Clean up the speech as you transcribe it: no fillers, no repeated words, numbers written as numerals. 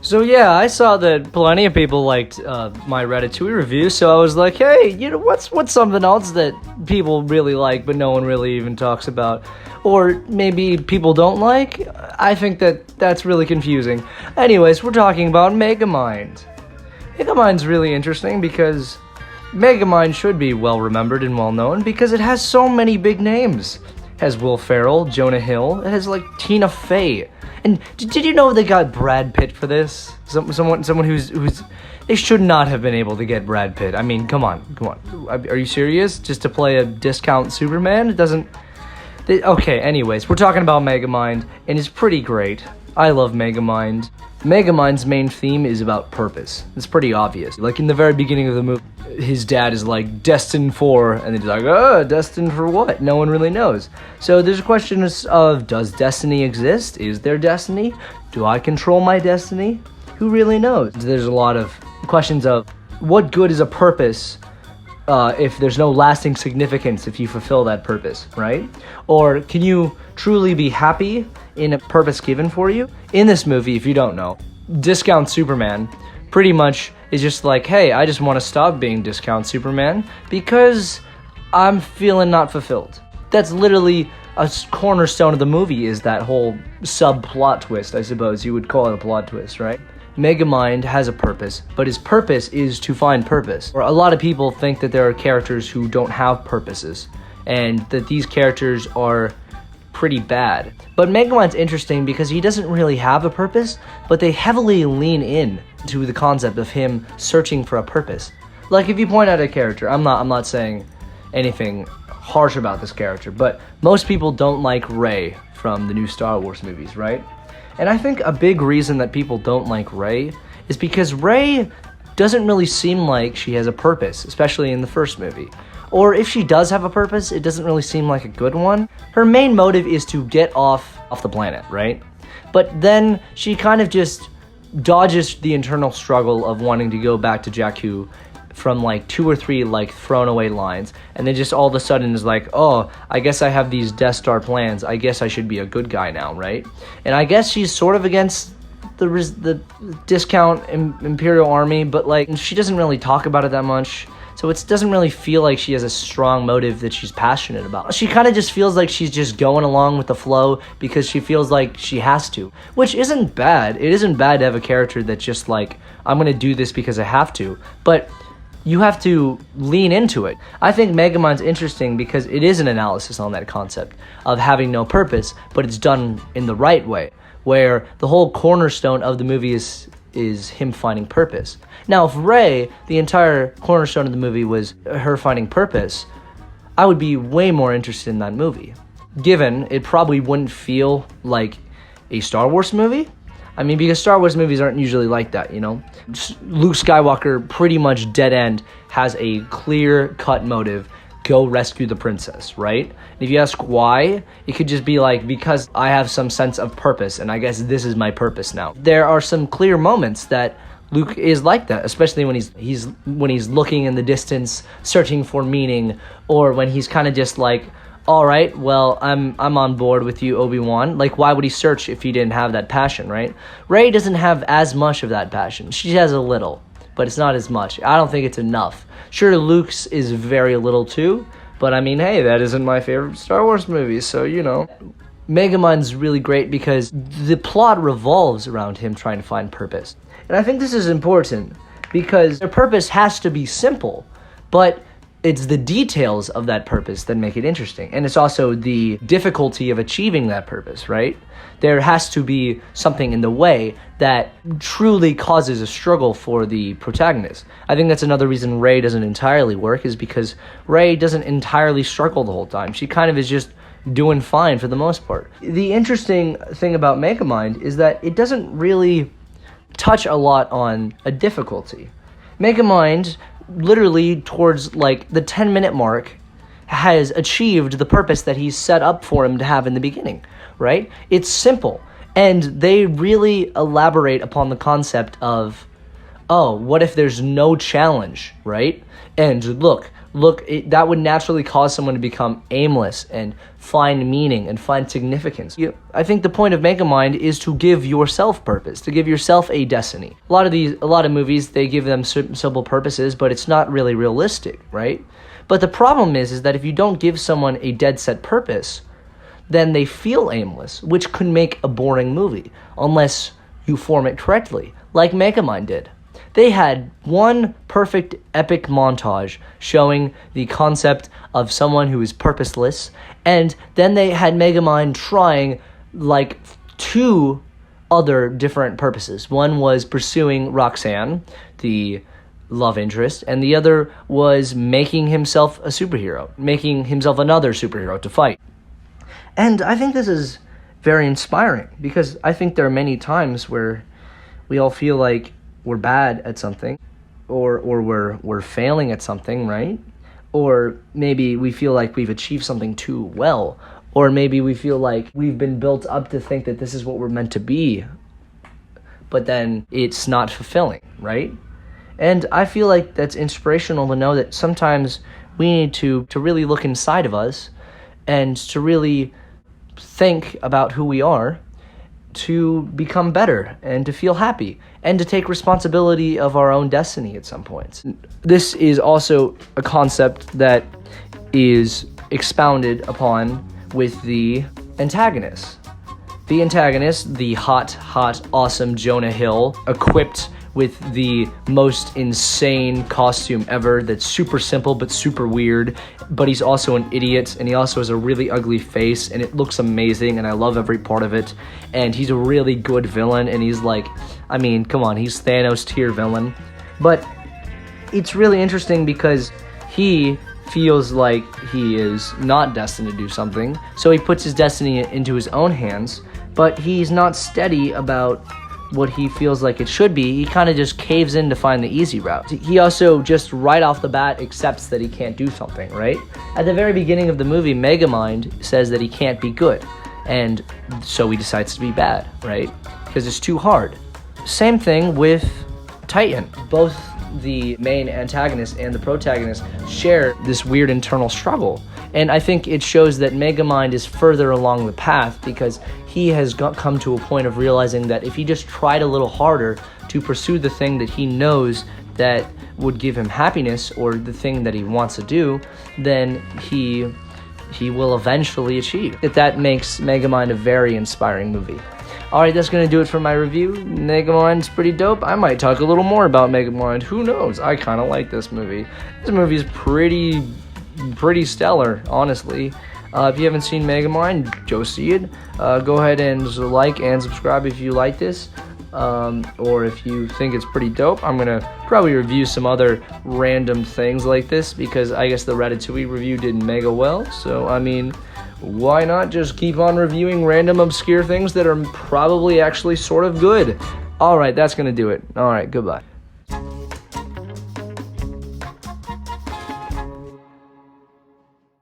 So yeah, I saw that plenty of people liked my Ratatouille review, so I was like, hey, what's something else that people really like but no one really even talks about? Or maybe people don't like? I think that's really confusing. Anyways, we're talking about Megamind. Megamind's really interesting because Megamind should be well remembered and well known because it has so many big names. It has Will Ferrell, Jonah Hill, it has like Tina Fey. And did you know they got Brad Pitt for this? Someone who's they should not have been able to get Brad Pitt. I mean, come on. Are you serious? Just to play a discount Superman? It doesn't. Okay. Anyways, we're talking about Megamind, and it's pretty great. I love Megamind. Megamind's main theme is about purpose. It's pretty obvious. Like in the very beginning of the movie, his dad is like, destined for, and he's like, destined for what? No one really knows. So there's a question of, does destiny exist? Is there destiny? Do I control my destiny? Who really knows? There's a lot of questions of, what good is a purpose if there's no lasting significance if you fulfill that purpose, right? Or can you truly be happy in a purpose given for you? In this movie, if you don't know, Discount Superman pretty much is just like, hey, I just want to stop being Discount Superman because I'm feeling not fulfilled. That's literally a cornerstone of the movie, is that whole subplot twist, I suppose you would call it a plot twist, right? Megamind has a purpose, but his purpose is to find purpose. Or a lot of people think that there are characters who don't have purposes, and that these characters are pretty bad. But Megamind's interesting because he doesn't really have a purpose, but they heavily lean in to the concept of him searching for a purpose. Like if you point out a character, I'm not saying anything harsh about this character, but most people don't like Rey from the new Star Wars movies, right? And I think a big reason that people don't like Rey is because Rey doesn't really seem like she has a purpose, especially in the first movie. Or if she does have a purpose, it doesn't really seem like a good one. Her main motive is to get off the planet, right? But then she kind of just dodges the internal struggle of wanting to go back to Jakku from like 2 or 3 like thrown away lines, and then just all of a sudden is like, oh, I guess I have these Death Star plans, I guess I should be a good guy now, right? And I guess she's sort of against the discount Imperial Army, but like she doesn't really talk about it that much, so it doesn't really feel like she has a strong motive that she's passionate about. She kind of just feels like she's just going along with the flow because she feels like she has to, which isn't bad. It isn't bad to have a character that's just like, I'm gonna do this because I have to, but you have to lean into it. I think Megamind's interesting because it is an analysis on that concept of having no purpose, but it's done in the right way, where the whole cornerstone of the movie is him finding purpose. Now, if Rey, the entire cornerstone of the movie was her finding purpose, I would be way more interested in that movie, given it probably wouldn't feel like a Star Wars movie. I mean, because Star Wars movies aren't usually like that, you know? Luke Skywalker, pretty much dead end, has a clear-cut motive: go rescue the princess, right? And if you ask why, it could just be like, because I have some sense of purpose, and I guess this is my purpose now. There are some clear moments that Luke is like that, especially when he's looking in the distance, searching for meaning, or when he's kind of just like, all right, well, I'm on board with you, Obi-Wan. Like, why would he search if he didn't have that passion, right? Rey doesn't have as much of that passion. She has a little, but it's not as much. I don't think it's enough. Sure, Luke's is very little too, but I mean, hey, that isn't my favorite Star Wars movie, so, you know. Megamind's really great because the plot revolves around him trying to find purpose. And I think this is important because their purpose has to be simple, but it's the details of that purpose that make it interesting. And it's also the difficulty of achieving that purpose, right? There has to be something in the way that truly causes a struggle for the protagonist. I think that's another reason Rey doesn't entirely work, is because Rey doesn't entirely struggle the whole time. She kind of is just doing fine for the most part. The interesting thing about Megamind is that it doesn't really touch a lot on a difficulty. Megamind, literally towards like the 10-minute mark, has achieved the purpose that he's set up for him to have in the beginning, right? It's simple, and they really elaborate upon the concept of, oh, what if there's no challenge, right? And look, that would naturally cause someone to become aimless and find meaning and find significance. I think the point of Megamind is to give yourself purpose, to give yourself a destiny. A lot of movies, they give them simple purposes, but it's not really realistic, right? But the problem is that if you don't give someone a dead set purpose, then they feel aimless, which could make a boring movie, unless you form it correctly, like Megamind did. They had one perfect epic montage showing the concept of someone who is purposeless, and then they had Megamind trying like 2 other different purposes. One was pursuing Roxanne, the love interest, and the other was making himself a superhero, making himself another superhero to fight. And I think this is very inspiring, because I think there are many times where we all feel like we're bad at something, or we're failing at something, right? Or maybe we feel like we've achieved something too well, or maybe we feel like we've been built up to think that this is what we're meant to be, but then it's not fulfilling, right? And I feel like that's inspirational to know that sometimes we need to really look inside of us and to really think about who we are, to become better and to feel happy and to take responsibility of our own destiny at some points. This is also a concept that is expounded upon with the antagonist. The antagonist, the hot, awesome Jonah Hill, equipped with the most insane costume ever that's super simple but super weird, but he's also an idiot, and he also has a really ugly face, and it looks amazing, and I love every part of it, and he's a really good villain, and he's like, I mean, come on, he's Thanos tier villain. But it's really interesting because he feels like he is not destined to do something, so he puts his destiny into his own hands, but he's not steady about what he feels like it should be. He kind of just caves in to find the easy route. He also just right off the bat accepts that he can't do something, right? At the very beginning of the movie, Megamind says that he can't be good, and so he decides to be bad, right? Because it's too hard. Same thing with Titan. Both the main antagonist and the protagonist share this weird internal struggle. And I think it shows that Megamind is further along the path because he has come to a point of realizing that if he just tried a little harder to pursue the thing that he knows that would give him happiness, or the thing that he wants to do, then he will eventually achieve. That makes Megamind a very inspiring movie. Alright, that's going to do it for my review. Megamind's pretty dope. I might talk a little more about Megamind. Who knows? I kind of like this movie. This movie is pretty stellar, honestly. If you haven't seen Megamind, go see it. Go ahead and like and subscribe if you like this. Or if you think it's pretty dope. I'm going to probably review some other random things like this, because I guess the Ratatouille review did mega well. So, I mean, why not just keep on reviewing random obscure things that are probably actually sort of good? Alright, that's going to do it. Alright, goodbye.